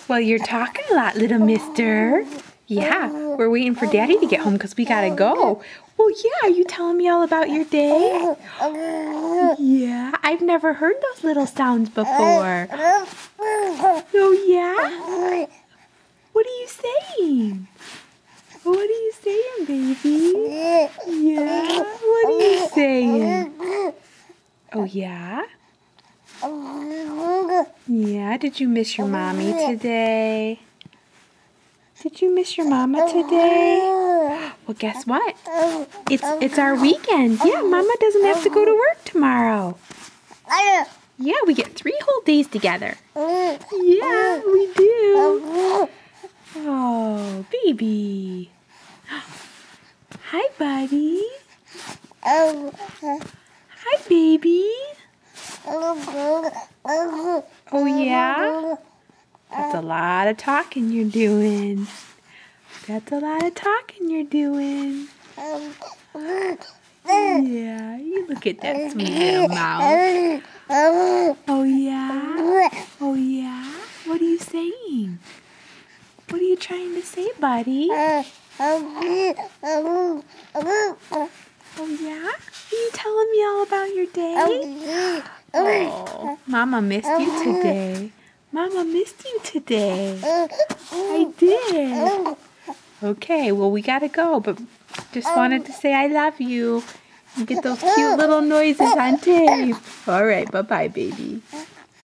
Well, you're talking a lot, little mister. Yeah, we're waiting for Daddy to get home because we gotta go. Well, yeah, are you telling me all about your day? Yeah, I've never heard those little sounds before. Oh, yeah? What are you saying? What are you saying, baby? Yeah, what are you saying? Oh, yeah? Yeah, did you miss your mommy today? Did you miss your mama today? Well, guess what? It's our weekend. Yeah, Mama doesn't have to go to work tomorrow. Yeah, we get 3 whole days together. Yeah, we do. Oh, baby. Hi, buddy. Hi, baby. Oh, yeah? That's a lot of talking you're doing. That's a lot of talking you're doing. Yeah, you look at that sweet little mouth. Oh, yeah? Oh, yeah? What are you saying? What are you trying to say, buddy? Oh, yeah? Are you telling me all about your day? Oh, Mama missed you today. Mama missed you today. I did. Okay, well, we gotta go, but just wanted to say I love you and get those cute little noises on tape. All right, bye-bye, baby.